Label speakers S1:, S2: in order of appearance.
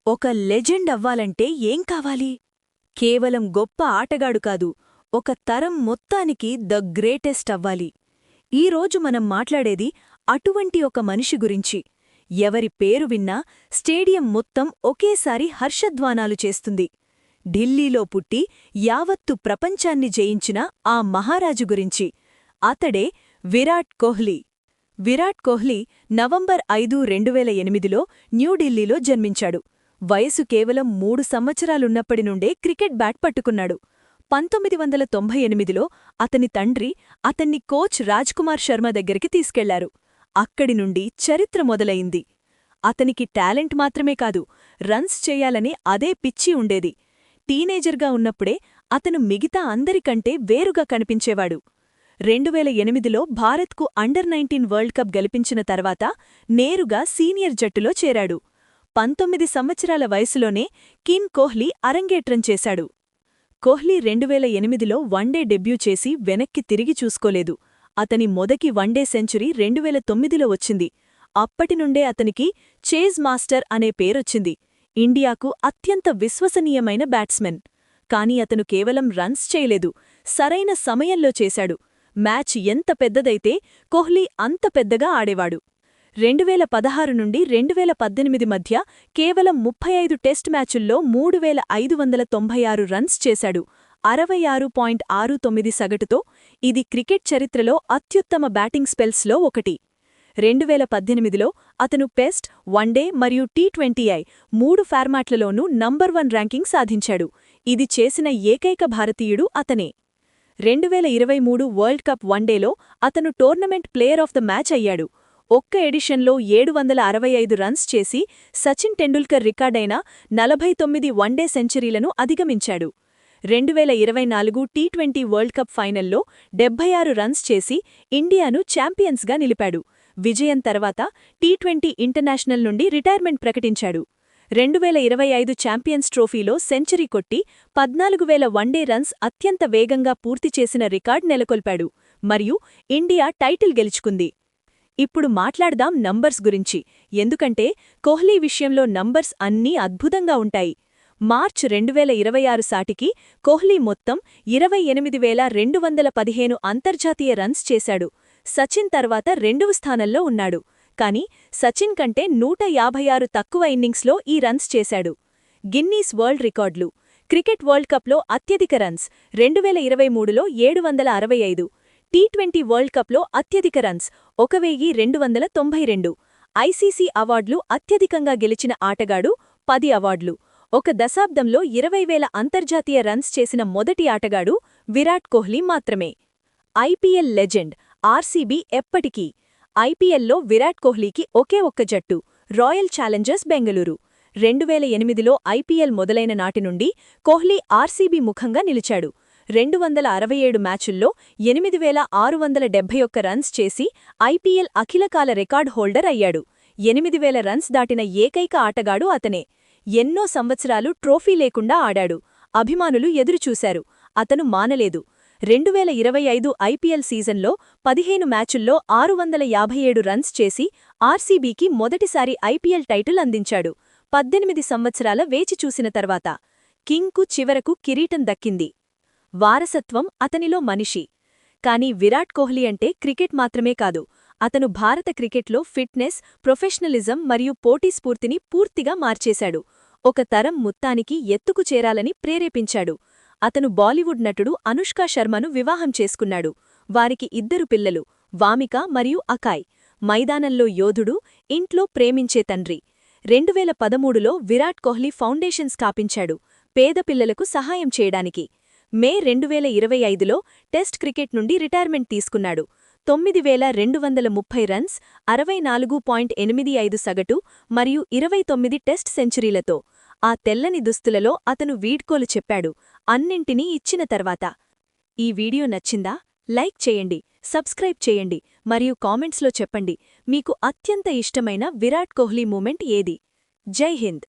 S1: ఒక లెజెండ్ అవ్వాలంటే ఏం కావాలి? కేవలం గొప్ప ఆటగాడు కాదు, ఒక తరం మొత్తానికి ద గ్రేటెస్ట్ అవ్వాలి. ఈరోజు మనం మాట్లాడేది అటువంటి ఒక మనిషి గురించి. ఎవరి పేరు విన్నా స్టేడియం మొత్తం ఒకేసారి హర్షధ్వానాలు చేస్తుంది. ఢిల్లీలో పుట్టి యావత్తు ప్రపంచాన్ని జయించిన ఆ మహారాజు గురించి. అతడే విరాట్ కోహ్లీ. విరాట్ కోహ్లీ నవంబర్ 5, 2008లో న్యూఢిల్లీలో జన్మించాడు. వయసు కేవలం 3 సంవత్సరాలున్నప్పటి నుండే క్రికెట్ బ్యాట్ పట్టుకున్నాడు. 1998లో అతని తండ్రి అతన్ని కోచ్ రాజ్కుమార్ శర్మ దగ్గరికి తీసుకెళ్లారు. అక్కడి నుండి చరిత్ర మొదలయింది. అతనికి టాలెంట్ మాత్రమే కాదు, రన్స్ చెయ్యాలనే అదే పిచ్చి ఉండేది. టీనేజర్గా ఉన్నప్పుడే అతను మిగతా అందరికంటే వేరుగా కనిపించేవాడు. 2008లో భారత్కు అండర్-19 వరల్డ్ కప్ గెలిపించిన తర్వాత నేరుగా సీనియర్ జట్టులో చేరాడు. 19 సంవత్సరాల వయసులోనే కింగ్ కోహ్లీ అరంగేట్రం చేశాడు. కోహ్లీ 2008లో వన్డే డెబ్యూ చేసి వెనక్కి తిరిగి చూసుకోలేదు. అతని మొదటి వన్డే సెంచరీ 2009లో వచ్చింది. అప్పటినుండే అతనికి చేజ్ మాస్టర్ అనే పేరొచ్చింది. ఇండియాకు అత్యంత విశ్వసనీయమైన బ్యాట్స్మెన్. కాని అతను కేవలం రన్స్ చేయలేదు, సరైన సమయంలో చేశాడు. మ్యాచ్ ఎంత పెద్దదైతే కోహ్లీ అంత పెద్దగా ఆడేవాడు. 2016 నుండి 2018 మధ్య కేవలం 35 టెస్ట్ మ్యాచుల్లో 3596 రన్స్ చేశాడు, 66.69 సగటుతో. ఇది క్రికెట్ చరిత్రలో అత్యుత్తమ బ్యాటింగ్ స్పెల్స్లో ఒకటి. 2018లో అతను టెస్ట్, వన్డే మరియు టీ20 3 ఫార్మాట్లలోనూ నంబర్ 1 ర్యాంకింగ్ సాధించాడు. ఇది చేసిన ఏకైక భారతీయుడు అతనే. 2023 వరల్డ్ కప్ వన్డేలో అతను tournament player of the match అయ్యాడు. ఒక్క ఎడిషన్లో 765 రన్స్ చేసి సచిన్ టెండూల్కర్ రికార్డైన 49 వన్డే సెంచరీలను అధిగమించాడు. 2024 టీ20 వరల్డ్ కప్ ఫైనల్లో 76 రన్స్ చేసి ఇండియాను ఛాంపియన్స్గా నిలిపాడు. విజయం తర్వాత టీ20 ఇంటర్నేషనల్ నుండి రిటైర్మెంట్ ప్రకటించాడు. 2025 ఛాంపియన్స్ ట్రోఫీలో సెంచరీ కొట్టి 14,000 వన్డే రన్స్ అత్యంత వేగంగా పూర్తి చేసిన రికార్డ్ నెలకొల్పాడు మరియు ఇండియా టైటిల్ గెలుచుకుంది. ఇప్పుడు మాట్లాడదాం నంబర్స్ గురించి, ఎందుకంటే కోహ్లీ విషయంలో నంబర్స్ అన్నీ అద్భుతంగా ఉంటాయి. మార్చ్ 2026 సాటికి కోహ్లీ మొత్తం 28,215 అంతర్జాతీయ రన్స్ చేశాడు. సచిన్ తర్వాత రెండవ స్థానంలో ఉన్నాడు. కాని సచిన్ కంటే 156 తక్కువ ఇన్నింగ్స్లో ఈ రన్స్ చేశాడు. గిన్నీస్ వరల్డ్ రికార్డులు. క్రికెట్ వరల్డ్ కప్లో అత్యధిక రన్స్ 2023లో 765. టీ20 వరల్డ్ కప్లో అత్యధిక రన్స్ 1292. ఐసీసీ అవార్డులు అత్యధికంగా గెలిచిన ఆటగాడు 10 అవార్డులు. ఒక దశాబ్దంలో 20,000 అంతర్జాతీయ రన్స్ చేసిన మొదటి ఆటగాడు విరాట్ కోహ్లీ మాత్రమే. ఐపీఎల్ లెజెండ్ ఆర్సీబీ ఎప్పటికీ. ఐపీఎల్లో విరాట్ కోహ్లీకి ఒకే ఒక్క జట్టు, రాయల్ ఛాలెంజర్స్ బెంగళూరు. 2008లో ఐపీఎల్ మొదలైన నాటి నుండి కోహ్లీ ఆర్సీబీ ముఖంగా నిలిచాడు. 267 మ్యాచుల్లో 8,671 రన్స్ చేసి ఐపీఎల్ అఖిలకాల రికార్డ్ హోల్డర్ అయ్యాడు. 8,000 రన్స్ దాటిన ఏకైక ఆటగాడు అతనే. ఎన్నో సంవత్సరాలు ట్రోఫీ లేకుండా ఆడాడు. అభిమానులు ఎదురుచూశారు, అతను మానలేదు. 2025 ఐపీఎల్ సీజన్లో 15 మ్యాచుల్లో 657 రన్స్ చేసి ఆర్సీబీకి మొదటిసారి ఐపీఎల్ టైటిల్ అందించాడు. 18 సంవత్సరాల వేచి చూసిన తర్వాత కింగ్కు చివరకు కిరీటం దక్కింది. వారసత్వం అతనిలో మనిషి. కాని విరాట్ కోహ్లీ అంటే క్రికెట్ మాత్రమే కాదు, అతను భారత క్రికెట్లో ఫిట్నెస్, ప్రొఫెషనలిజం మరియు పోటీ స్ఫూర్తిని పూర్తిగా మార్చేశాడు. ఒక తరం మొత్తానికి ఎత్తుకు చేరాలని ప్రేరేపించాడు. అతను బాలీవుడ్ నటుడు అనుష్కా శర్మను వివాహం చేసుకున్నాడు. వారికి 2 పిల్లలు, వామిక మరియు అకాయ్. మైదానంలో యోధుడు, ఇంట్లో ప్రేమించే తండ్రి. 2013లో విరాట్ కోహ్లీ ఫౌండేషన్ స్థాపించాడు, పేద పిల్లలకు సహాయం చేయడానికి. మే 2025లో టెస్ట్ క్రికెట్ నుండి రిటైర్మెంట్ తీసుకున్నాడు. 9,230 రన్స్, 64.85 సగటు మరియు 29 టెస్ట్ సెంచరీలతో. ఆ తెల్లని దుస్తులలో అతను వీడ్కోలు చెప్పాడు, అన్నింటినీ ఇచ్చిన తర్వాత. ఈ వీడియో నచ్చిందా? లైక్ చేయండి, సబ్స్క్రైబ్ చేయండి మరియు కామెంట్స్లో చెప్పండి మీకు అత్యంత ఇష్టమైన విరాట్ కోహ్లీ మూమెంట్ ఏది. జై హింద్.